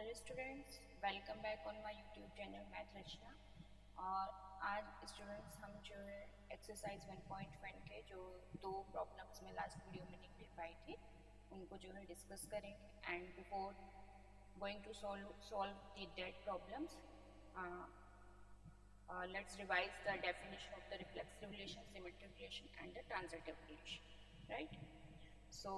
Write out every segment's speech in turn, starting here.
Hello students, welcome back on my YouTube channel Math Rachna. और आज students हम जो है एक्सरसाइज 1.1 के जो दो प्रॉब्लम्स में लास्ट वीडियो में नहीं ले पाई थी उनको जो है डिस्कस करेंगे। And before going to solve the that problems, let's revise the definition of the reflexive relation, symmetric relation and the transitive relation, right? So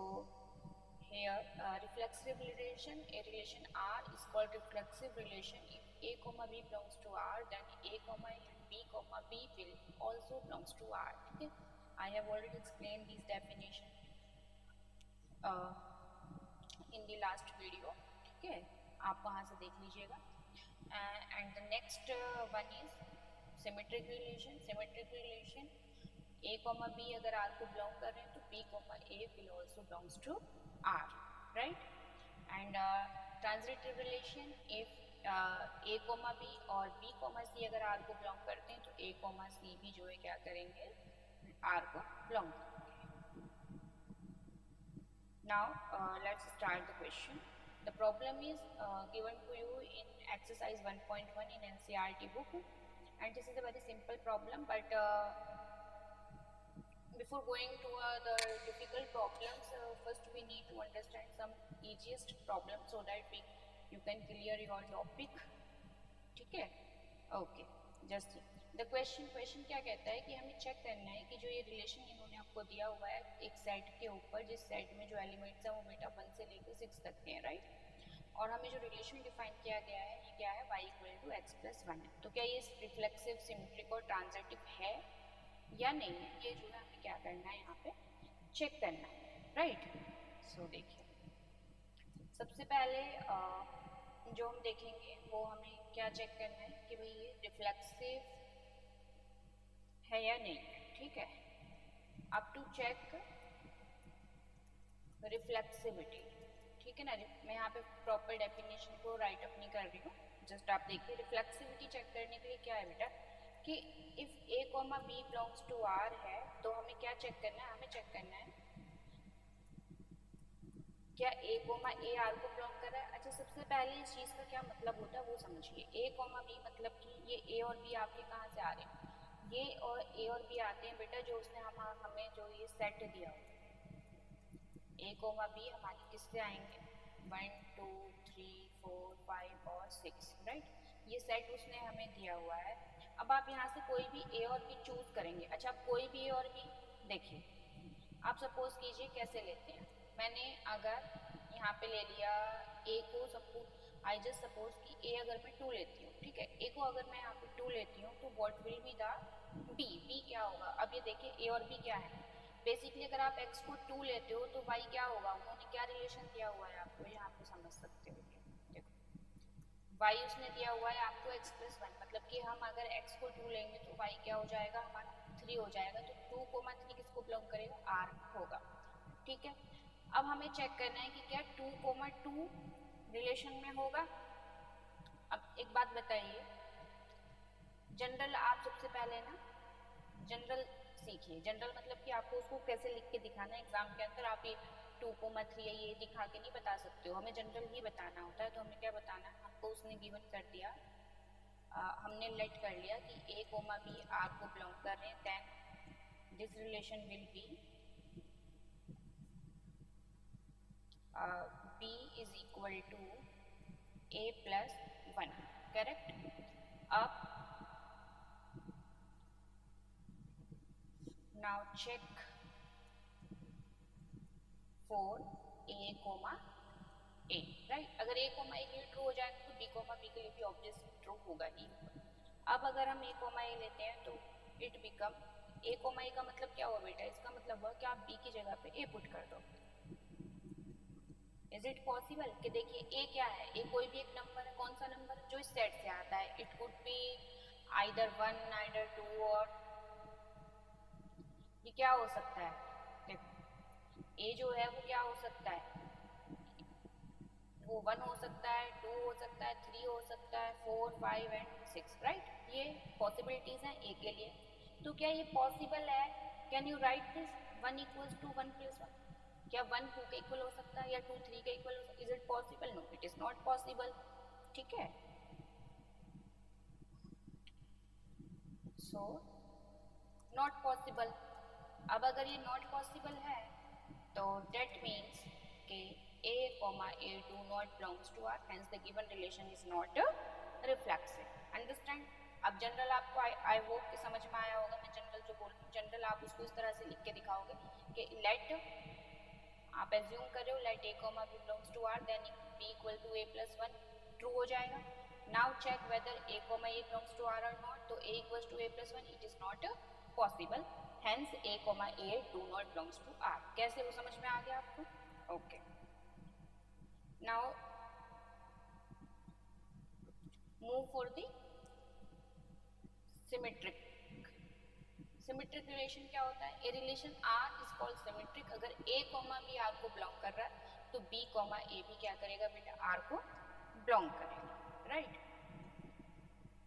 here reflexive relation, a relation R is called reflexive relation if A comma B belongs to R, then A comma A and B comma B will also belongs to R. Okay, I have already explained these definition uh, in the last video. Okay, आप वहाँ से देख लीजिएगा। And the next one is symmetric relation. Symmetric relation, A comma B अगर R को belong कर रहे हैं तो B comma A will also belongs to R, right? And transitive relation, if A comma B और B comma C अगर R को belong करते हैं तो A comma C भी जो है क्या करेंगे, R को belong करेंगे। Now let's start the question. The problem is given to you in exercise 1.1 in NCERT book, and this is a very simple problem, but before going to the difficult problems, first we need to understand some easiest problem so that you can clear your topic. ठीक है, okay. Just the question क्या कहता है कि हमें check करना है कि जो ये रिलेशन इन्होंने आपको दिया हुआ है एक सेट के ऊपर, जिस सेट में जो एलिमेंट्स हैं वो बेटा 1 से लेकर 6 तक के हैं, राइट? और हमें जो रिलेशन डिफाइन किया गया है ये क्या है, y equal to x plus 1 है। तो क्या ये रिफ्लेक्सिव, सिमेट्रिक और ट्रांजिटिव है या नहीं है, ये जो है हमें क्या करना है यहाँ पे चेक करना है, राइट? सो देखिए, सबसे पहले जो हम देखेंगे वो हमें क्या चेक करना है कि भाई ये रिफ्लेक्सिव है या नहीं है, ठीक है? अब टू चेक रिफ्लेक्सिविटी, ठीक है ना? मैं यहाँ पे प्रॉपर डेफिनेशन को राइट अप नहीं कर रही हूँ, जस्ट आप देखिए रिफ्लेक्सिविटी चेक करने के लिए क्या है बेटा कि if A comma B belongs to R है तो हमें क्या चेक करना है, हमें चेक करना है क्या A कोमा A R को बिलोंग कर रहा है। अच्छा, सबसे पहले इस चीज़ का क्या मतलब होता है वो समझिए। A कोमा B मतलब कि ये A और B आपके कहाँ से आ रहे हैं, ये और A और B आते हैं बेटा जो उसने हमें जो ये सेट दिया हो। A कोमा B हमारे किससे आएंगे, 1 2 3 4 5 और 6, राइट? ये सेट उसने हमें दिया हुआ है। अब आप यहाँ से कोई भी A और B चूज करेंगे। अच्छा, आप कोई भी A और B देखिए, आप सपोज कीजिए कैसे लेते हैं। मैंने अगर यहाँ पे ले लिया A को, आई जस्ट सपोज कि A अगर मैं 2 लेती हूँ, ठीक है? A को अगर मैं यहाँ पे 2 लेती हूँ तो what will be the B क्या होगा? अब ये देखिए A और B क्या है, बेसिकली अगर आप x को 2 लेते हो तो y क्या होगा, उन्होंने क्या रिलेशन दिया हुआ है आपको, ये आप समझ सकते हो। देखो y उसने दिया हुआ है आपको x प्लस 1, मतलब कि हम अगर x को 2 लेंगे तो y क्या हो जाएगा हमारा 3 हो जाएगा। तो 2 कोमा 3 किसको बिलोंग करेगा, R होगा, ठीक है? अब हमें चेक करना है कि क्या 2 कोमा 2 रिलेशन में होगा। अब एक बात बताइए, जनरल आप सबसे पहले ना जनरल सीखिए। जनरल मतलब कि आपको उसको कैसे लिख के दिखाना है एग्जाम के अंदर, आप ये 2 कोमा 3 है ये दिखा के नहीं बता सकते हो, हमें जनरल ही बताना होता है। तो हमें क्या बताना है, हमको उसने गिवन कर दिया, हमने लेट कर लिया कि A कोमा B R को बिलोंग कर रहे हैं, then this relation will be B is equal to A plus 1, correct? अब now check for A comma A, right? अगर A कोमा A के लिए ट्रू हो जाएगा तो B कोमा B के लिए भी ऑब्वियसली ट्रू होगा ही। अब अगर हम A कोमा A लेते हैं तो it become A comma A का मतलब क्या हुआ बेटा, इसका मतलब हुआ कि आप B की जगह पे A पुट कर दो। इज इट पॉसिबल कि देखिए A क्या है, A कोई भी एक नंबर है, कौन सा नंबर जो इस सेट से आता है, it could be either 1 either 2, और ये क्या हो सकता है, देखो A जो है वो क्या हो सकता है, वो 1 हो सकता है, 2 हो सकता है, 3 हो सकता है, 4 5 एंड 6, राइट? ये पॉसिबिलिटीज हैं A के लिए। तो क्या ये पॉसिबल है, can you write this 1 equals to 1 plus 1, क्या 1 2 के इक्वल हो सकता है या 2 3 के इक्वल हो सकता है? Is it possible? No, it is not possible. ठीक है। So not possible. अब अगर ये नॉट पॉसिबल है तो डेट मीन्स के a a do not belongs to R, hence the given relation is not reflexive. Understand. अब जनरल आपको आई होप कि समझ में आया होगा। मैं जनरल जो बोल रही हूँ, जनरल आप उसको इस तरह से लिख के दिखाओगे कि लेट, आप एज्यूम कर रहे हो let a b belongs to R, then b equal to a plus 1 true हो जाएगा। Now check whether a belongs to R or not, तो a equals to a plus 1 it is not possible, hence a do not belongs to R। कैसे वो समझ में आ गया आपको? Okay. Now move for the symmetric। Symmetric relation क्या होता है? A relation R is called symmetric. अगर a b R को बिलोंग कर रहा है तो b a भी क्या करेगा बेटा? R को बिलोंग करेगा, राइट।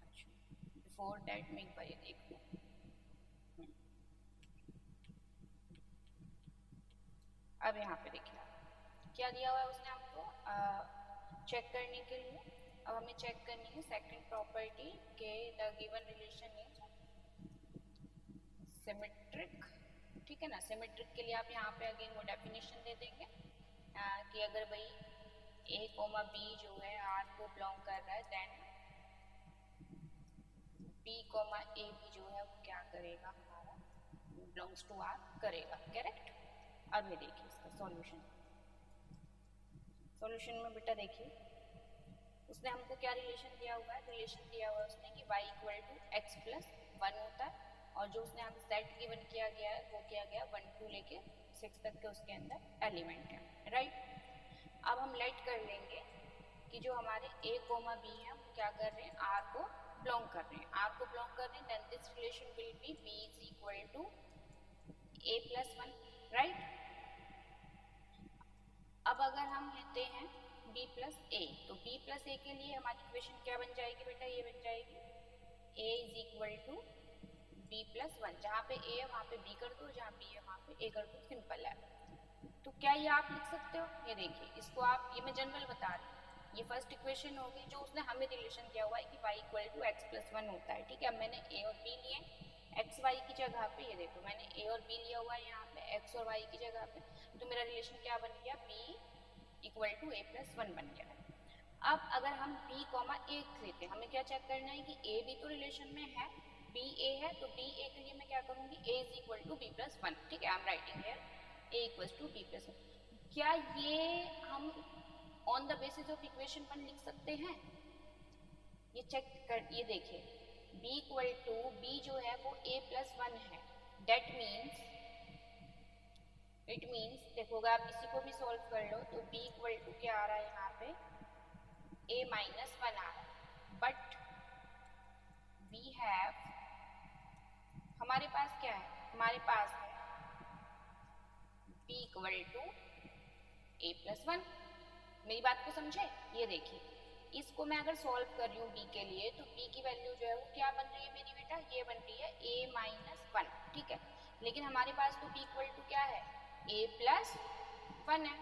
अच्छा, बिफोर दैट मैं एक बार ये देख लूं। अब यहाँ पे देखिए क्या दिया हुआ है उसने हमको चेक करने के लिए। अब हमें चेक करनी है सेकंड प्रॉपर्टी के the given relation is symmetric, ठीक है ना। सिमेट्रिक के लिए आप यहाँ पे अगेन वो डेफिनेशन दे देंगे कि अगर भाई a b जो है R को बिलोंग कर रहा है देन b a भी जो है वो क्या करेगा? हमारा बिलोंग्स टू R करेगा, करेक्ट। अब ये देखिए इसका सॉल्यूशन। सॉल्यूशन में बेटा देखिए उसने हमको क्या रिलेशन दिया हुआ है? रिलेशन दिया हुआ है उसने कि y equal to x plus 1 होता है, और जो उसने हमें सेट गिवन किया गया है वो किया गया 1 2 लेके 6 तक के उसके अंदर एलिमेंट है, राइट। अब हम लेट कर लेंगे कि जो हमारे a b है वो क्या कर रहे हैं? R को बिलोंग कर रहे हैं। R को बिलोंग कर रहे हैं then this relation will be b is equal to a plus 1, right. अब अगर हम लेते हैं b प्लस a, तो b प्लस a के लिए हमारी इक्वेशन क्या बन जाएगी बेटा? ये बन जाएगी a is equal to b plus 1। जहाँ पे a है वहाँ पे b कर दो, जहाँ b है वहाँ पे a कर दो, सिंपल है। तो क्या ये आप लिख सकते हो? ये देखिए इसको आप, ये मैं जनरल बता रही हूँ। ये फर्स्ट इक्वेशन होगी जो उसने हमें रिलेशन दिया हुआ है कि y equal to x plus 1 होता है, ठीक है। अब मैंने a और b लिए, x y की जगह पे ये देखो मैंने a और b लिया हुआ है यहाँ पे x और y की जगह पे, तो मेरा रिलेशन क्या बन गया? b equal to a plus 1 बन गया। अब अगर हम b a लेते हैं, हमें क्या चेक करना है कि a भी तो रिलेशन में है, b a है, तो b a के लिए मैं क्या करूँगी? a is equal to b plus 1, ठीक है। I am writing here a equal to b plus 1। क्या ये हम on the basis of equation 1 लिख सकते हैं? ये चेक कर, ये देखिए b इक्वल टू b जो है वो a प्लस 1 है, डेट मीन्स इट मीन्स देखोगे आप इसी को भी सॉल्व कर लो तो b इक्वल टू क्या आ रहा है यहाँ पे? a माइनस 1 आ रहा है। बट वी हैव, हमारे पास क्या है? हमारे पास है b equal to a plus 1। मेरी बात को समझे? ये देखिए इसको मैं अगर सॉल्व कर रही हूँ b के लिए तो b की वैल्यू जो है वो क्या बन रही है मेरी बेटा? ये बन रही है a माइनस 1, ठीक है। लेकिन हमारे पास तो b इक्वल टू क्या है? a प्लस 1 है।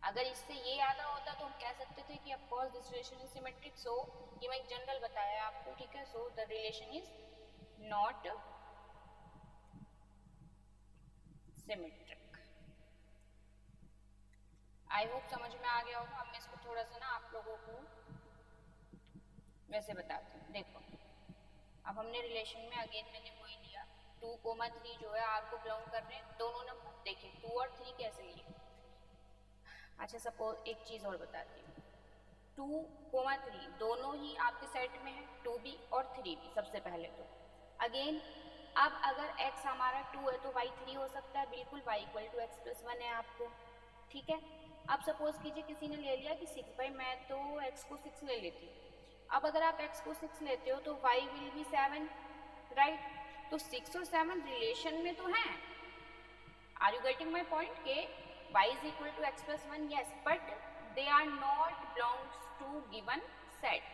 अगर इससे ये आता होता तो हम कह सकते थे कि of course this relation is symmetric. So ये मैं जनरल बताया आपको, ठीक है। So the relation is not symmetric. I hope समझ में आ गया होगा। अब मैं इसको थोड़ा सा ना आप लोगों को वैसे बताती हूँ। देखो अब हमने रिलेशन में अगेन मैंने वही लिया 2, 3 जो है R को बिलोंग कर रहे हैं दोनों नंबर। देखिए 2 और 3 कैसे लिए? अच्छा सपोज एक चीज और बताती हूँ, 2, 3 दोनों ही आपके सेट में है, 2 भी और 3 भी। सबसे पहले तो अगेन अब अगर x हमारा 2 है तो y 3 हो सकता है, बिल्कुल y equal to x plus 1 है आपको, ठीक है। अब सपोज कीजिए किसी ने ले लिया कि 6, भाई मैं तो x को 6 ले लेती हूँ। अब अगर आप x को 6 लेते हो तो y विल बी 7, राइट। तो 6 और 7 रिलेशन में तो हैं। Are you getting my point के y is equal to x plus 1, yes, but they are not belongs to given set,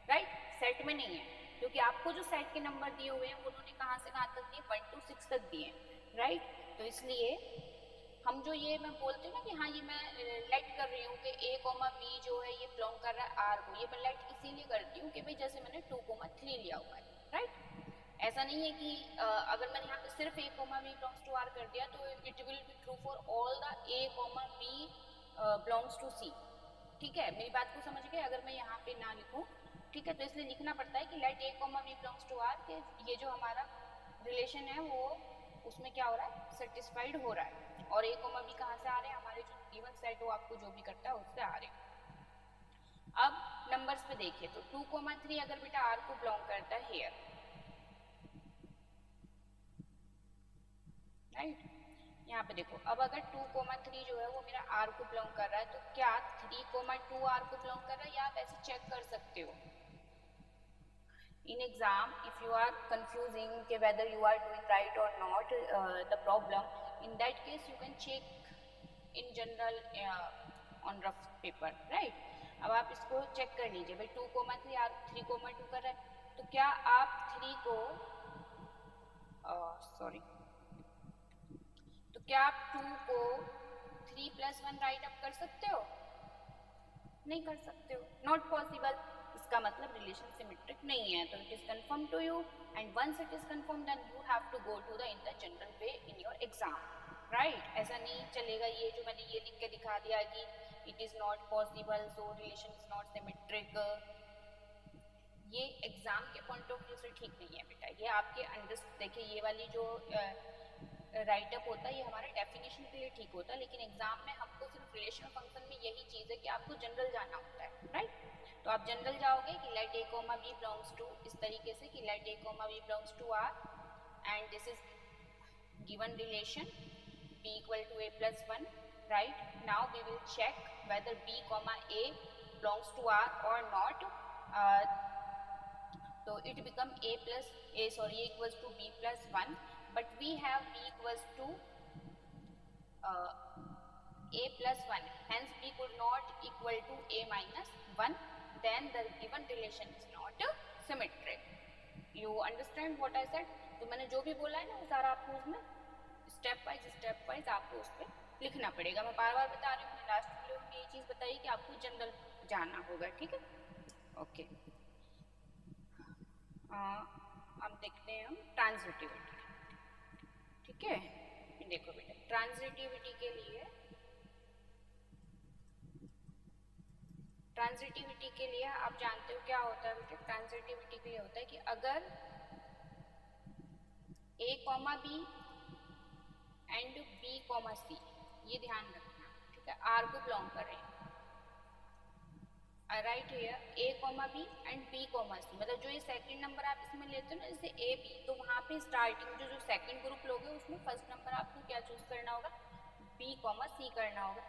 right? Set में नहीं है, क्योंकि आपको जो सेट के नंबर दिए हुए हैं उन्होंने कहाँ से कहाँ तक दिए? 1 to 6 तक दिए, राइट। तो इसलिए हम जो ये मैं बोलती हूँ ना कि हाँ ये मैं लेट कर रही हूँ कि a कॉमा बी जो है ये बिलोंग कर रहा है r को, ये मैं लेट इसीलिए करती हूँ कि भाई जैसे मैंने 2 कोमा 3 लिया हुआ है, राइट। ऐसा नहीं है कि अगर मैंने यहाँ पे सिर्फ a comma b belongs to r कर दिया तो it will be true for all the a comma b belongs to c। ठीक है, मेरी बात को समझ गए। अगर मैं यहाँ पे ना लिखूँ, ठीक है, तो इसलिए लिखना पड़ता है कि let a comma b belongs to r, के ये जो हमारा रिलेशन है वो उसमें क्या हो रहा है, सेटिस्फाइड हो रहा है। और a कोमा b कहाँ से आ रहे हैं, हमारे जो गिवन सेट हो आपको जो भी करता है उससे आ रहे हैं। अब नंबर्स पे देखिए तो 2 कोमा 3 अगर बेटा r को बिलोंग करता है हेयर, राइट। यहाँ पे देखो, अब अगर 2 कोमा 3 जो है वो मेरा r को बिलोंग कर रहा है, तो क्या 3 कोमा 2 r को बिलोंग कर रहा है, या आप ऐसे चेक कर सकते हो in exam if you are confusing ke whether you are doing right or not the problem, in that case you can check in general on rough paper, right। अब आप इसको चेक कर लीजिए भाई 2 कोमा 3 r 3 कोमा 2 कर रहा है, तो क्या आप 3 को सॉरी तो क्या आप 2 को 3 प्लस 1 राइट अप कर सकते हो, नहीं कर सकते हो, नॉट पॉसिबल। इसका मतलब रिलेशन सिमेट्रिक नहीं है, तो it is confirm to you, and once it is confirm then you have to go to the in the general way in your exam, right. ऐसा नहीं चलेगा ये जो मैंने ये लिख के दिखा दिया कि it is not possible so relation is not symmetric, ये एग्जाम के पॉइंट ऑफ व्यू से ठीक नहीं है बेटा। ये आपके अंडर देखिए ये वाली जो राइटअप होता है ये हमारे डेफिनेशन के लिए ठीक होता है, लेकिन एग्जाम में हमको सिर्फ रिलेशन फंक्शन में यही चीज़ है कि आपको जनरल जाना होता है, राइट। तो आप जनरल जाओगे कि let a comma b belongs to, इस तरीके से कि let a comma b belongs to r and this is given relation b equal to a plus 1, right. Now we will check whether b comma a belongs to r और not, तो it become a plus a sorry a equals to b plus 1, but we have b equals to a plus 1, hence b could not equal to a minus 1, then the given relation is not symmetric। you understand what I said? तो मैंने जो भी बोला है ना वो सारा आपको उसमें स्टेप वाइज आपको उस पर लिखना पड़ेगा। मैं बार बार बता रही हूँ, मैंने लास्ट वीडियो में ये चीज़ बताई कि आपको जनरल जानना होगा, ठीक है, ओके। अब देखते हैं हम ट्रांजिटिविटी, ठीक है। देखो बेटा ट्रांजिटिविटी के लिए आप जानते हो क्या होता है बेटा, ट्रांजिटिविटी के लिए होता है कि अगर a comma b and b comma c, ये ध्यान रखना, ठीक है, r को बिलोंग कर रहे हैं, right here a comma b and b comma c, मतलब जो ये सेकंड नंबर आप इसमें लेते हो ना जैसे a b, तो वहाँ पे स्टार्टिंग जो सेकंड ग्रुप लोगे उसमें फर्स्ट नंबर आपको क्या चूज करना होगा, b कॉमा c करना होगा।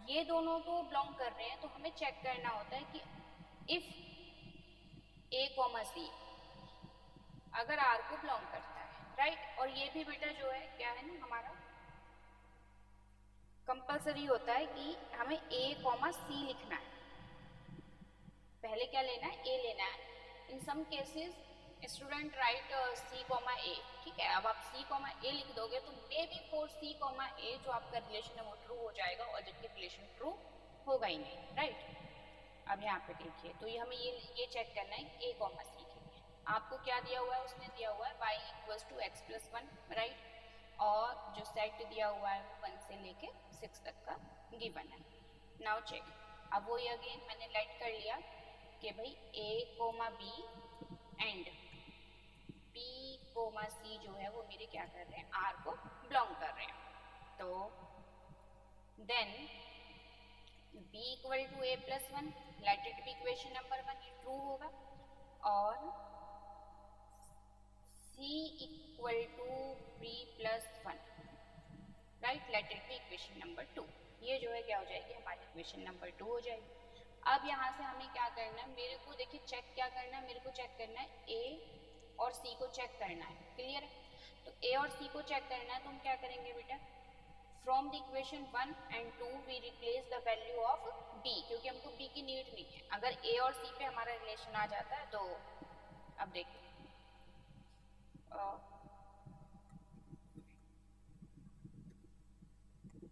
ये दोनों तो बिलोंग कर रहे हैं, तो हमें चेक करना होता है कि इफ a कॉमा c अगर r को बिलोंग करता है, राइट। और ये भी बेटा जो है क्या है ना हमारा कंपलसरी होता है कि हमें a कॉमा c लिखना है, पहले क्या लेना है, a लेना है। In some cases student write c comma a, ठीक है। अब आप c कॉमा a लिख दोगे तो may be for c comma a जो आपका रिलेशन है वो ट्रू हो जाएगा और जबकि रिलेशन ट्रू होगा ही नहीं, राइट। अब यहाँ पे देखिए तो ये हमें ये चेक करना है a कॉमा c के लिए आपको क्या दिया हुआ है, उसने दिया हुआ है y equals to x plus 1, right. और जो सेट दिया हुआ है वो 1 से लेके 6 तक का गिवन है। नाउ चेक, अब वो ये अगेन मैंने लेट कर लिया कि भाई a comma b and b comma c जो है वो मेरे क्या कर रहे हैं, r को बिलोंग कर रहे हैं, तो then b equal to a plus 1, let it be equation number 1, ये ट्रू होगा, और c equal to b plus 1, right, let it be equation number 2, ये जो है क्या हो जाएगी हमारी इक्वेशन नंबर 2 हो जाएगी। अब यहाँ से हमें क्या करना है, मेरे को देखिए चेक क्या करना है, मेरे को चेक करना है a और c को चेक करना है, क्लियर है। तो a और c को चेक करना है तो हम क्या करेंगे बेटा, from the equation 1 and 2 we replace the value of b, क्योंकि हमको b की नीड नहीं है। अगर a और c पे हमारा रिलेशन आ जाता है तो अब देखिए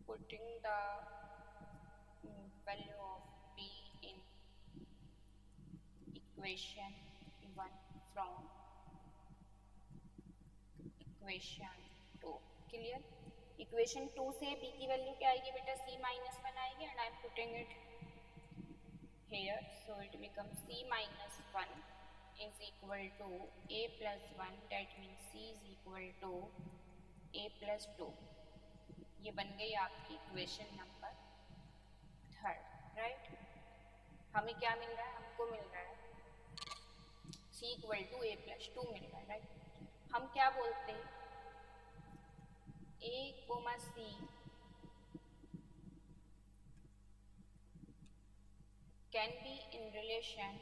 putting the value of b in equation 1 from equation 2. Clear? Equation 2 से b की वैल्यू क्या आएगी बेटा? c माइनस 1 आएगी and I am putting it here, so it becomes c minus 1 is equal to a plus 1, that means c is equal to a plus 2. ये बन गई आपकी इक्वेशन नंबर 3, राइट? हमें क्या मिल रहा है? हमको मिल रहा है c equal to a plus 2 मिल रहा है, राइट? हम क्या बोलते हैं? a comma c can be in relation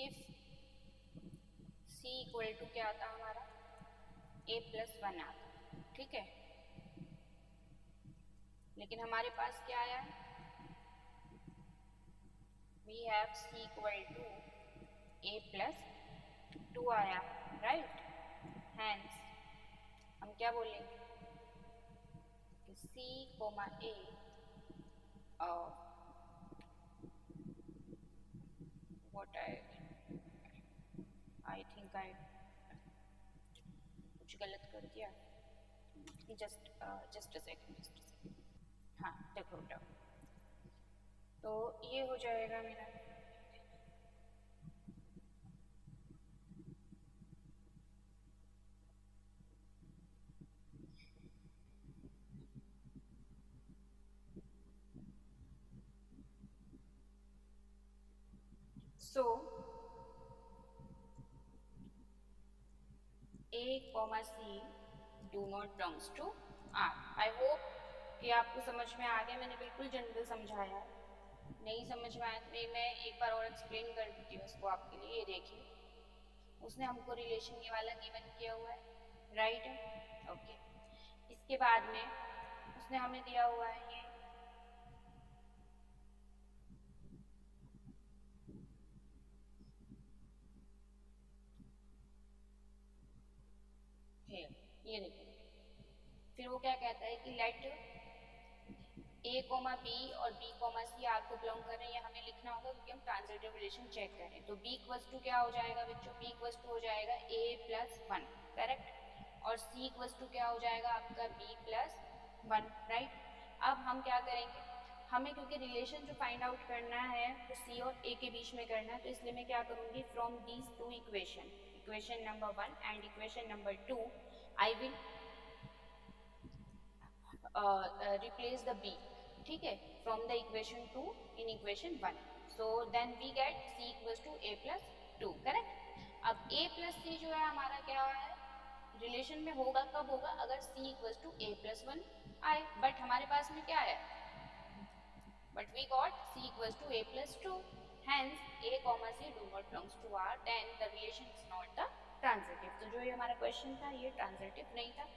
if c equal to क्या आता हमारा? a प्लस 1 आता, ठीक है? लेकिन हमारे पास क्या आया? we have c equal to a plus 2 आया, राइट? हैंस हम क्या बोलेंगे कि c comma a what I think I कुछ गलत कर दिया, जस्ट अ सेकंड। हाँ देखो बेटा, तो ये हो जाएगा मेरा so a comma c do not belongs to r. I hope कि आपको समझ में आ गया। मैंने बिल्कुल जनरल समझाया है, नहीं समझ में आया तो मैं एक बार और एक्सप्लेन कर देती हूँ उसको आपके लिए। ये देखिए, उसने हमको रिलेशन ये वाला गिवन किया हुआ है, राइट है? ओके, इसके बाद में उसने हमें दिया हुआ है ये देखिए, फिर वो क्या कहता है कि लेट a कोमा b और b कोमा c आर को बिलोंग कर रहे हैं। ये हमें लिखना होगा क्योंकि हम ट्रांजिटिव रिलेशन चेक करें। तो b इक्वल्स टू क्या हो जाएगा बच्चों? b इक्वल्स टू हो जाएगा a प्लस 1, करेक्ट? और c इक्वल्स टू क्या हो जाएगा आपका? b plus 1, right? अब हम क्या करेंगे, हमें क्योंकि रिलेशन जो फाइंड आउट करना है तो c और a के बीच में करना है, तो इसलिए मैं क्या करूँगी, from these two equation, equation number 1 and equation number 2, I will replace the b, ठीक है, from the equation 2 in equation 1. So then we get c equals to a plus 2, correct? अब a plus c जो है हमारा क्या है, relation में होगा कब होगा? अगर c equals to a plus 1 आए, बट हमारे पास में क्या है? But we got c equals to a plus 2, hence a comma c do not belongs to r, then the relation is not the transitive. तो जो ये हमारा क्वेश्चन था ये ट्रांजिटिव नहीं था।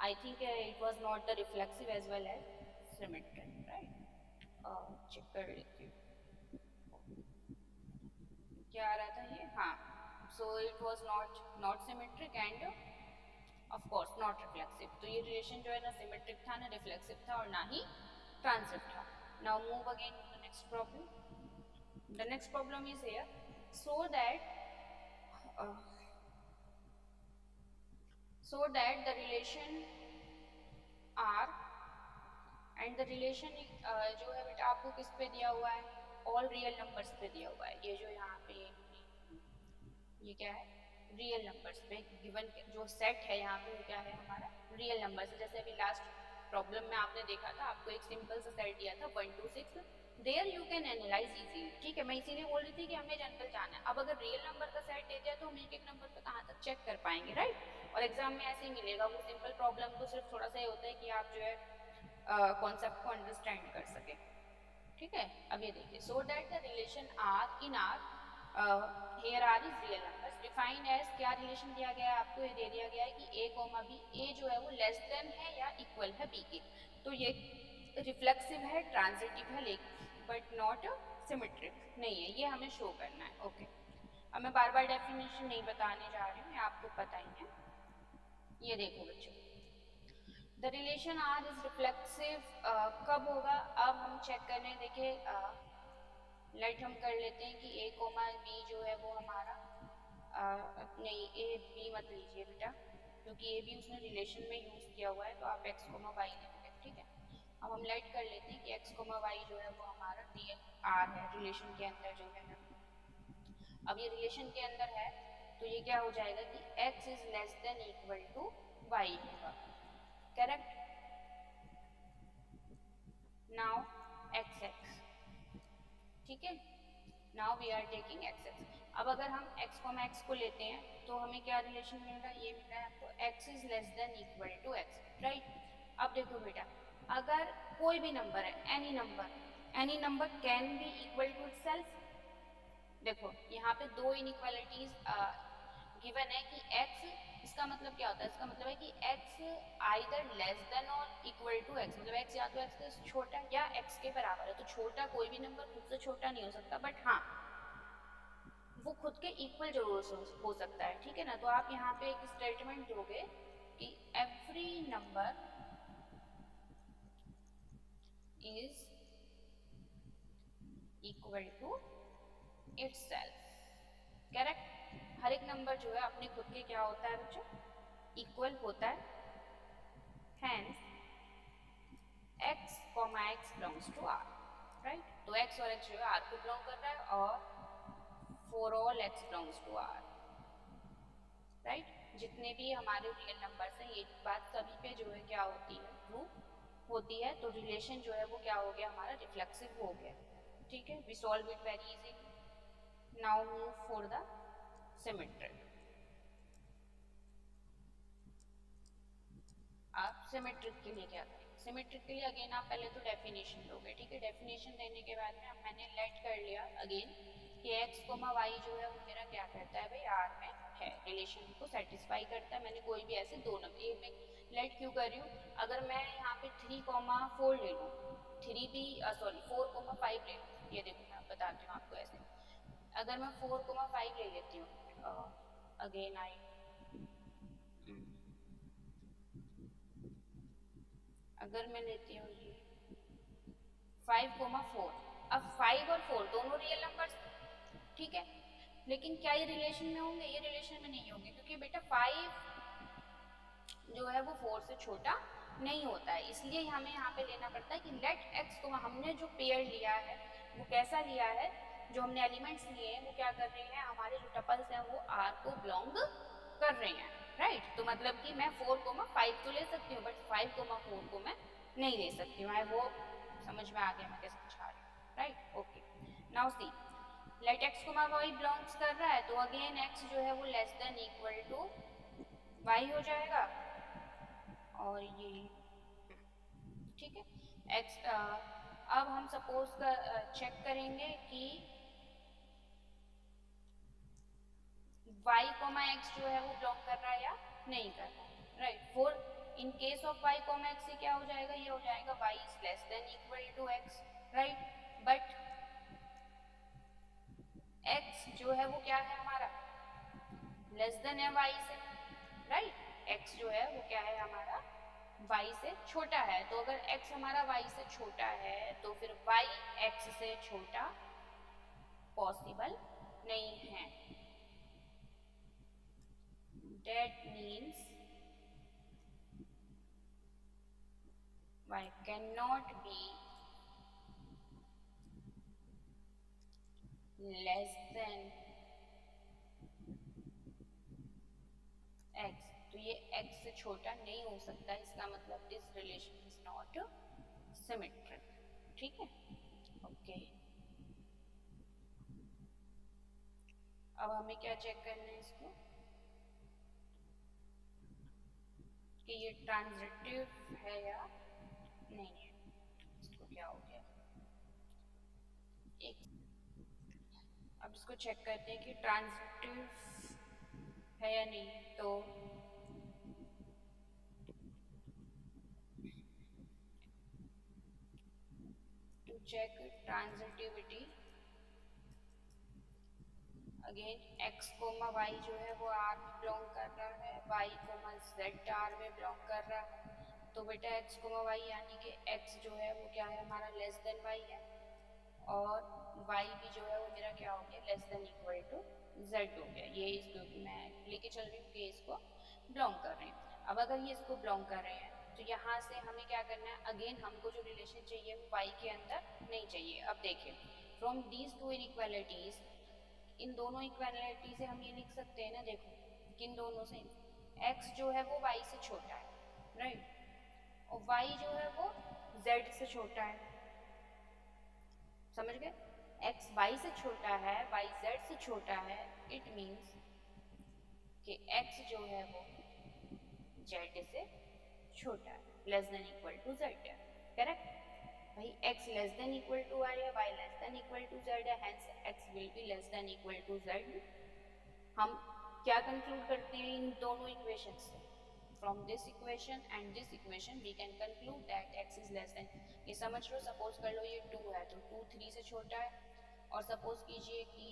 I think it was not the reflexive as well as symmetric, right? Check कर लेती हूँ क्या आ रहा था ये। हाँ, so it was not symmetric and of course not reflexive. तो ये रिलेशन जो है ना सिमेट्रिक था, ना रिफ्लेक्सिव था और ना ही ट्रांजिटिव था। Now move again to the next problem. The next problem is here, so that the relation R and the relation जो है बेटा आपको किस पे दिया हुआ है? ऑल रियल नंबर्स पे दिया हुआ है। ये जो यहाँ पे ये क्या है? रियल नंबर्स पे गिवन जो सेट है यहाँ पे वो क्या है हमारा? Real numbers. जैसे अभी लास्ट प्रॉब्लम में आपने देखा था, आपको एक सिंपल सा सेट दिया था 1 to 6, there you can analyse easily, ठीक है? मैं इसीलिए बोल रही थी कि हमें जनरल जाना है। अब अगर रियल नंबर का सेट दे दिया तो हम एक एक नंबर पे कहाँ तक चेक कर पाएंगे, राइट? और एग्जाम में ऐसे ही मिलेगा। वो सिंपल प्रॉब्लम तो सिर्फ थोड़ा सा ये होता है कि आप जो है कॉन्सेप्ट को अंडरस्टैंड कर सके, ठीक है? अब ये देखिए, so that the relation R in R here R is real numbers defined as, क्या रिलेशन दिया गया है आपको? ये दे दिया गया है कि a कोमा b, a जो है वो लेस देन है या इक्वल है b के। तो ये रिफ्लेक्सिव है, ट्रांजिटिव है, लेकिन बट नॉट सिमेट्रिक नहीं है, ये हमें शो करना है। ओके, अब मैं बार बार डेफिनेशन नहीं बताने जा रही हूँ, आपको पता ही है। ये देखो बच्चों, the relation R is reflexive कब होगा, अब हम चेक करने देखिए, लेट हम कर लेते हैं कि ए कोमा बी जो है वो हमारा नहीं ए बी मत लीजिए बेटा, क्योंकि ए बी उसने रिलेशन में यूज किया हुआ है, तो आप एक्स कोमा वाई लेंगे, ठीक है। अब हम लेट कर लेते हैं कि एक्स कोमा वाई जो है वो हमारा रियल आर है, रिलेशन के अंदर जो है। अब ये रिलेशन के अंदर है तो ये क्या हो जाएगा कि x is less than equal to y होगा, करेक्ट। नाउ x, ठीक है, now we are taking x। अब अगर हम x को x को लेते हैं तो हमें क्या रिलेशन मिल रहा है, ये मिल रहा है हमको x is less than equal to x, right. अब देखो बेटा, अगर कोई भी नंबर है, any number can be equal to itself. देखो यहाँ पे दो इनइक्वालिटीज गिवन है कि x, इसका मतलब क्या होता है, इसका मतलब है कि x आइदर लेस देन और इक्वल टू x, मतलब x या तो x से छोटा या x के बराबर है। तो छोटा कोई भी नंबर खुद से छोटा नहीं हो सकता, बट हाँ वो खुद के इक्वल जरूर हो सकता है, ठीक है ना। तो आप यहाँ पे एक स्टेटमेंट दोगे कि every number is equal to itself, correct. हर एक नंबर जो है अपने खुद के क्या होता है बच्चों, इक्वल होता है। Hence x, x belongs to r, right. तो x और x जो है r को बिलोंग कर रहा है और for all x belongs to r, right. जितने भी हमारे रियल नंबर्स हैं, ये बात सभी पे जो है क्या होती है, ट्रू होती है। तो रिलेशन जो है वो क्या हो गया हमारा, रिफ्लेक्सिव हो गया, ठीक है। We solve it very easily. Now move for the symmetric. आप सिमेट्रिक के लिए क्या करेंगे, सिमेट्रिक के लिए अगेन आप पहले तो डेफिनेशन दोगे, ठीक है। डेफिनेशन देने के बाद में मैंने लेट कर लिया अगेन कि x कोमा y जो है वो मेरा क्या करता है भाई, R में है, रिलेशन को सेटिस्फाई करता है। मैंने कोई भी ऐसे दो नंबर, ये मैं लेट क्यों कर रही हूँ, अगर मैं यहाँ पे 3,4 ले लूँ, 3 भी सॉरी 4,5 ले लूँ, ये देखो मैं बताती हूँ आपको ऐसे। अगर मैं 4,5 ले लेती हूँ, अगेन आई अगर मैं लेती हूँ ये 5,4, अब 5 और 4 दोनों रियल नंबर्स, ठीक है। लेकिन क्या ये रिलेशन में होंगे, ये रिलेशन में नहीं होंगे, क्योंकि बेटा 5 जो है वो 4 से छोटा नहीं होता है। इसलिए हमें यहाँ पे लेना पड़ता है कि लेट x को, हमने जो पेयर लिया है वो कैसा लिया है, जो हमने एलिमेंट्स लिए हैं वो क्या कर रहे हैं, हमारे जो टपल्स हैं वो r को बिलोंग कर रहे हैं, राइट। तो मतलब कि मैं 4,5 तो ले सकती हूँ, बट 5,4 को मैं नहीं ले सकती हूँ। आई होप समझ में आ गया मैं कैसे समझा रही हूँ, right. Okay, now see, let x y belongs कर रहा है, तो अगेन x जो है वो less than equal to y हो जाएगा, और ये ठीक है x। अब हम सपोज चेक करेंगे कि y x जो है वो बिलोंग कर रहा है या नहीं कर रहा है, right. For in case of y x से क्या हो जाएगा, ये हो जाएगा y is less than equal to x, right. But x जो है वो क्या है हमारा, लेस देन है y से, राइट। x जो है वो क्या है हमारा, y से छोटा है। तो अगर x हमारा y से छोटा है तो फिर y x से छोटा पॉसिबल नहीं है। That means y cannot be less than x। तो ये x से छोटा नहीं हो सकता, इसका मतलब this relation is not symmetric, ठीक है। ओके, अब हमें क्या चेक करना है इसको, कि ये ट्रांजिटिव है या नहीं है। इसको क्या हो गया, एक, अब इसको चेक करते हैं कि ट्रांजिटिव है या नहीं। तो to check transitivity, again x comma y जो है वो r में बिलोंग कर रहा है, y कोमा z r में बिलोंग कर रहा है। तो बेटा एक्स कोमा वाई यानी कि एक्स जो है वो क्या है हमारा लेस देन वाई है, और वाई भी जो है वो मेरा क्या हो गया less than equal to Z हो गया। ये इसको मैं लेके चल रही हूँ कि इसको बिलोंग कर रहे हैं। अब अगर ये इसको बिलोंग कर रहे हैं तो यहाँ से हमें क्या करना है, अगेन हमको जो रिलेशन चाहिए वो वाई के अंदर नहीं चाहिए। अब देखिए फ्रॉम दीज टू इनइक्वालिटीज, इन दोनों इक्वालिटी से हम ये लिख सकते हैं ना, देखो किन दोनों से, x जो है वो y से छोटा है, राइट, और y जो है वो z से छोटा है, समझ गए, x y से छोटा है, y z से छोटा है, इट मीन्स कि x जो है वो z से छोटा है, less than equal to z है, करेक्ट। भाई x less than equal to y है, y less than equal to z है, hence x will be less than equal to z। हम क्या कंक्लूड करते हैं इन दोनों इक्वेशन से, from this equation and this equation we can conclude that x is less than, ये समझ लो, suppose कर लो ये 2 है तो 2 3 से छोटा है, और सपोज कीजिए कि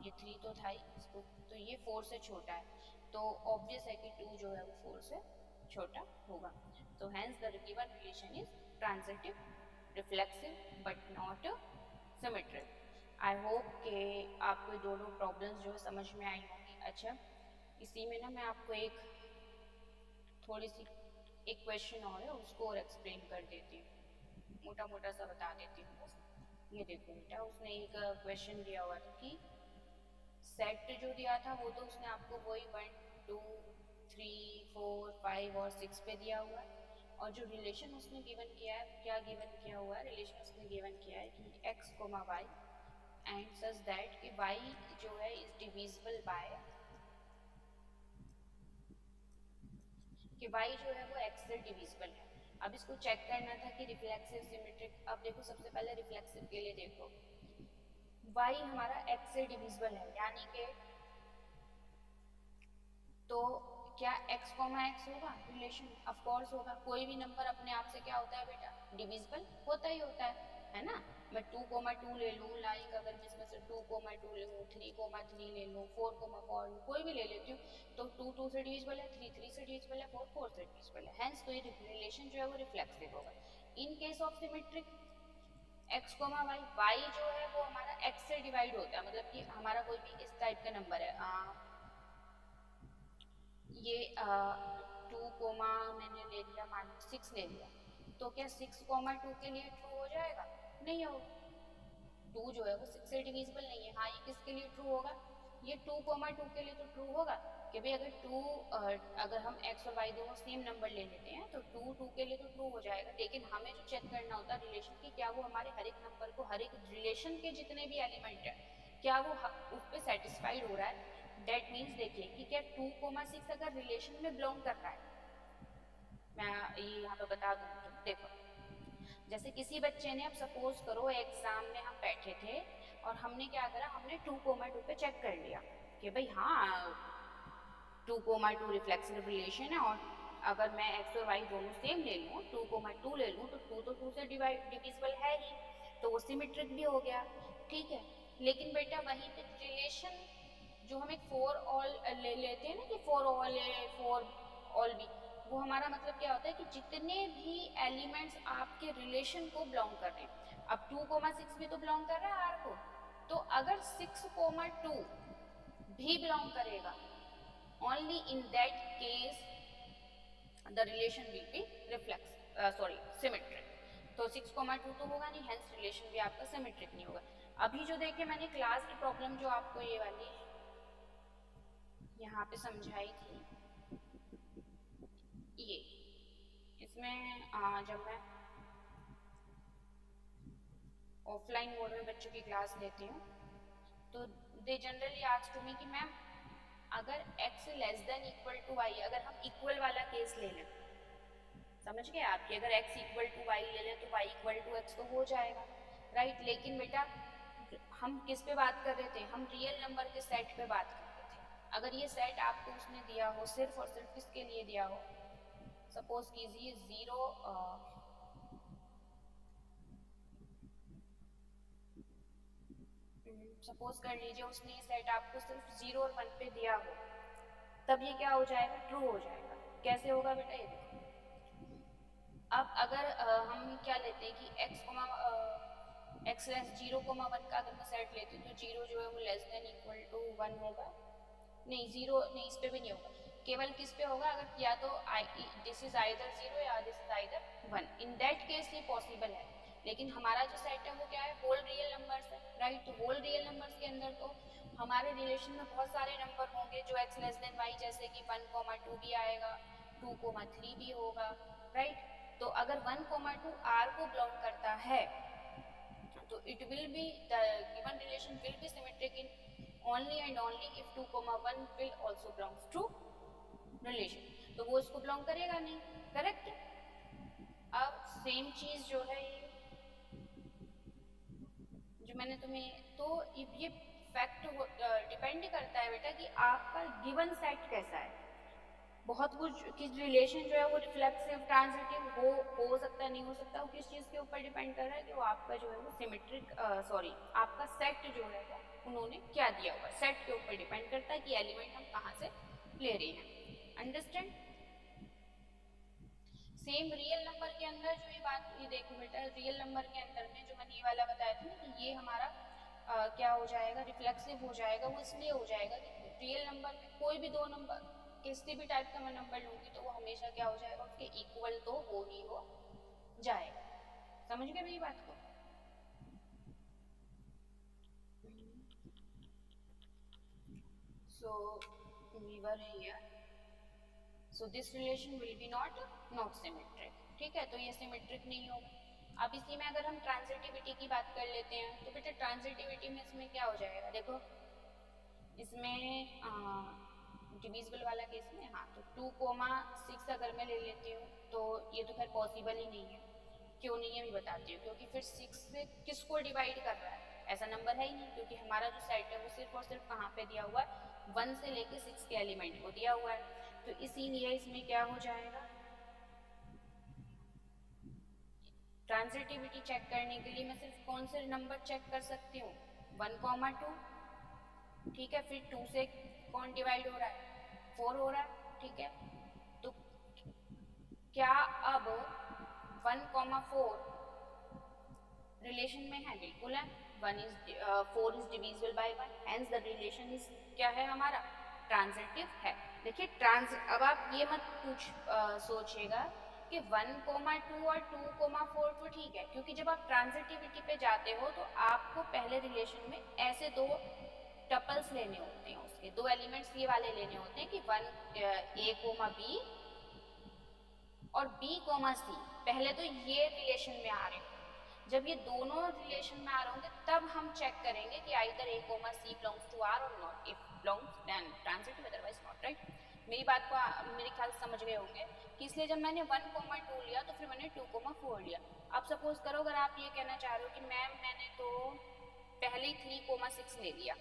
ये 3 तो था ही इसको, तो ये 4 से छोटा है, तो ऑब्वियस है कि 2 जो है वो 4 से छोटा होगा। तो hence the given relation is transitive, reflexive but not symmetric. I hope कि आपको ये दोनों प्रॉब्लम्स जो है समझ में आई होंगी। अच्छा, इसी में ना मैं आपको एक थोड़ी सी एक क्वेश्चन और है उसको और एक्सप्लेन कर देती हूँ, मोटा मोटा सा बता देती हूँ बस। ये देखो बेटा, उसने एक क्वेश्चन दिया हुआ था कि सेट जो दिया था वो तो उसने आपको वही 1 2 3 4 5 और 6 पे दिया हुआ है, और जो रिलेशन उसने गिवन किया है, क्या गिवन किया हुआ है, रिलेशन उसने गिवन किया है कि x comma Y and such that कि y जो है इज डिविजिबल बाय, कि y जो है वो x से डिविजिबल है। अब इसको चेक करना था कि रिफ्लेक्सिव सिमेट्रिक। अब देखो सबसे पहले रिफ्लेक्सिव के लिए देखो, y हमारा x से डिविजिबल है, यानी कि तो क्या x कॉमा x होगा रिलेशन, ऑफ कोर्स होगा। कोई भी नंबर अपने आप से क्या होता है बेटा, डिविजिबल होता ही होता है ना। मैं 2,2 ले लूँ, लाइक अगर मैं इसमें से 2,2 ले लूँ, 3,3 ले लूँ, 4,4 कोई भी ले लेती हूँ, तो 2 2 से डिविजिबल है, 3 3 से डिविजिबल है, 4 4 से डिविजिबल है, हेंस तो ये रिलेशन जो है वो रिफ्लेक्सिव होगा। In case of symmetric x comma Y, y जो है वो हमारा x से डिवाइड होता है, मतलब कि हमारा कोई भी इस टाइप का नंबर है, ये 2 कोमा मैंने ले लिया, मान 6 ले लिया, तो क्या 6,2 के लिए ट्रू हो जाएगा, नहीं होगा। 2 जो है वो 6 से डिविजिबल नहीं है। हाँ, ये किसके लिए ट्रू होगा, ये 2,2 के लिए तो ट्रू होगा कि भाई अगर 2 अगर हम x और y दोनों सेम नंबर ले लेते हैं तो 2 2 के लिए तो ट्रू हो जाएगा। लेकिन हमें जो चेक करना होता है रिलेशन की, क्या वो हमारे हर एक नंबर को, हर एक रिलेशन के जितने भी एलिमेंट है, क्या वो उस पर सेटिस्फाइड हो रहा है। दैट मीन्स देखिए कि क्या 2,6 अगर रिलेशन में बिलोंग कर रहा है, मैं ये यहाँ पे बता दूँ तो देखो, जैसे किसी बच्चे ने, अब सपोज करो एग्जाम में हम बैठे थे और हमने क्या करा, हमने 2,2 पे चेक कर लिया कि भाई हाँ 2,2 रिफ्लेक्सिव रिलेशन है, और अगर मैं x और y दोनों सेम ले लूँ, 2,2 ले लूँ, तो 2 तो 2 से डिविजिबल है ही, तो वो सिमेट्रिक भी हो गया, ठीक है। लेकिन बेटा वहीं पे रिलेशन जो हम एक 4 ऑल ले लेते हैं ना, कि 4 ऑल है 4 ऑल भी, वो हमारा मतलब क्या होता है कि जितने भी एलिमेंट्स आपके रिलेशन को बिलोंग कर रहे हैं, अब 2,6 भी तो बिलोंग कर रहा है R को, तो अगर 6,2 भी बिलोंग करेगा, only in that case the relation will be symmetric। तो 6,2 तो होगा नहीं, hence relation भी आपका symmetric नहीं होगा। अभी जो देखिए मैंने क्लास की प्रॉब्लम जो आपको ये वाली यहाँ पे समझाई थी, ये इसमें जब मैं ऑफलाइन मोड में बच्चों की क्लास लेती हूँ तो they generally ask to me कि मैम अगर x less than equal to y, अगर हम इक्वल वाला केस ले लें, समझ गए आपकी, अगर x इक्वल टू y ले लें तो y इक्वल टू x तो हो जाएगा, राइट। लेकिन बेटा हम किस पे बात कर रहे थे, हम रियल नंबर के सेट पे बात कर रहे थे। अगर ये सेट आपको उसने दिया हो सिर्फ और सिर्फ किसके लिए दिया हो, सपोज कीजिए 0, सपोज कर लीजिए उसने ये सेट आपको सिर्फ 0 और 1 पे दिया हो, तब ये क्या हो जाएगा, ट्रू हो जाएगा। कैसे होगा बेटा, ये देखो अब अगर हम क्या लेते हैं कि x लेस 0,1 का अगर मैं सेट लेती हूँ तो 0 जो है वो लेस देन इक्वल टू 1 होगा, नहीं 0 नहीं, इस पे भी नहीं होगा, केवल किस पे होगा, अगर या तो दिस इज आइदर 0 या this is either 1, in that case ये पॉसिबल है। लेकिन हमारा जो सेट है वो क्या है, होल रियल नंबर्स है, राइट। तो होल रियल नंबर्स के अंदर तो हमारे रिलेशन में बहुत सारे नंबर होंगे जो x लेस देन y, जैसे कि 1,2 भी आएगा, 2,3 भी होगा, राइट। तो अगर 1,2 R को बिलोंग करता है तो it will be the given relation will be symmetric in only and only if 2,1 will also belongs to relation, तो वो इसको बिलोंग करेगा नहीं, करेक्ट। अब सेम चीज जो है ये जो मैंने तुम्हें, तो ये फैक्ट डिपेंड करता है बेटा कि आपका गिवन सेट कैसा है। बहुत कुछ किस रिलेशन जो है वो रिफ्लेक्सिव ट्रांजिटिव हो सकता है, नहीं हो सकता, वो किस चीज़ के ऊपर डिपेंड कर रहा है कि वो आपका जो है वो सिमेट्रिक सॉरी आपका सेट जो है वो उन्होंने क्या दिया हुआ है, सेट के ऊपर डिपेंड करता है कि एलिमेंट हम कहाँ से ले रहे हैं। अंडरस्टैंड। सेम रियल नंबर के अंदर जो ये बात, ये देखो बेटा, रियल नंबर के अंदर में जो मैंने ये वाला बताया था ना कि ये हमारा क्या हो जाएगा, रिफ्लेक्सिव हो जाएगा। वो इसलिए हो जाएगा कि रियल नंबर में कोई भी दो नंबर किसी भी टाइप का मैं नंबर लूंगी तो वो हमेशा क्या हो जाएगा, उसके इक्वल तो हो ही हो जाएगा। समझ गए मेरी बात को? So we were here, so this relation will be not symmetric, ठीक है, तो ये सिमेट्रिक नहीं होगा। अब इसी में अगर हम ट्रांजिटिविटी की बात कर लेते हैं तो बेटा ट्रांजिटिविटी में इसमें क्या हो जाएगा, देखो इसमें डिविजिबल वाला केस में, हाँ, तो 2,6 अगर मैं ले लेती हूँ तो ये तो खैर पॉसिबल ही नहीं है। क्यों नहीं है भी बताती हूँ, क्योंकि फिर 6 से किसको डिवाइड कर रहा है, ऐसा नंबर है ही नहीं, क्योंकि हमारा जो सेट है वो सिर्फ और सिर्फ कहाँ पे दिया हुआ है, 1 से लेके 6 के एलिमेंट को दिया हुआ है। तो इसीलिए इसमें क्या हो जाएगा, ट्रांजिटिविटी चेक करने के लिए मैं सिर्फ कौन से नंबर चेक कर सकती हूँ, 1,2, ठीक है, फिर 2 से कौन डिवाइड हो रहा है, 4 हो रहा है, ठीक है। तो क्या अब 1,4 रिलेशन में है, बिल्कुल है, 4 is divisible bye 1, hence the relation is क्या है हमारा, ट्रांजिटिव है। देखिए अब आप ये मत सोचिएगा कि 1,2 और 2,4 तो ठीक है, क्योंकि जब आप ट्रांजिटिविटी पे जाते हो तो आपको पहले रिलेशन में ऐसे दो टपल्स लेने होते हैं, उसके दो एलिमेंट्स ये वाले लेने होते हैं कि 1 A, B और B, C, पहले तो ये रिलेशन में आ रहे हो। जब ये दोनों रिलेशन में आ रहे होंगे तब हम चेक करेंगे कि either A, C belongs to R और not, if belongs then transitive, otherwise not, right. मेरी बात को मेरे ख्याल से समझ गए होंगे कि इसलिए जब मैंने 1,2 लिया तो फिर मैंने 2,4 लिया। अब सपोज करो अगर आप ये कहना चाह रहे हो कि मैम मैंने तो पहले ही 3,6 ले लिया,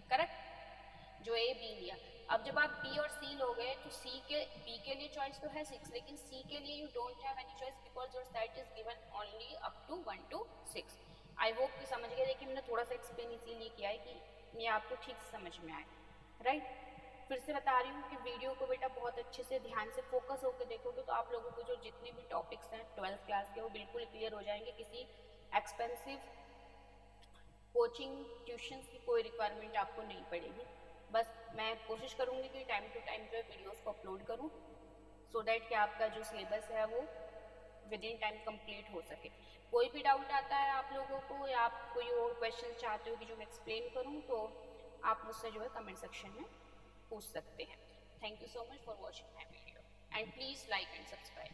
करेक्ट, जो A, B लिया। अब जब आप B और C लोगे तो B के लिए चॉइस तो है 6, लेकिन C के लिए you don't have any choice because your set is given only up to 1 to 6। I hope कि समझ गए, लेकिन मैंने थोड़ा सा एक्सप्लेन इसीलिए किया है कि ये आपको ठीक से समझ में आए, राइट। फिर से बता रही हूँ कि वीडियो को बेटा बहुत अच्छे से ध्यान से फोकस होकर देखोगे तो आप लोगों को जो जितने भी टॉपिक्स हैं 12th क्लास के वो बिल्कुल क्लियर हो जाएंगे। किसी एक्सपेंसिव कोचिंग ट्यूशन्स की कोई रिक्वायरमेंट आपको नहीं पड़ेगी। बस मैं कोशिश करूँगी कि टाइम टू टाइम जो है वीडियोस को अपलोड करूँ, सो दैट कि आपका जो सिलेबस है वो विद इन टाइम कंप्लीट हो सके। कोई भी डाउट आता है आप लोगों को या आप कोई और क्वेश्चन चाहते हो कि जो मैं एक्सप्लेन करूँ तो आप मुझसे जो है कमेंट सेक्शन में पूछ सकते हैं। Thank you so much for watching my video and please like and subscribe.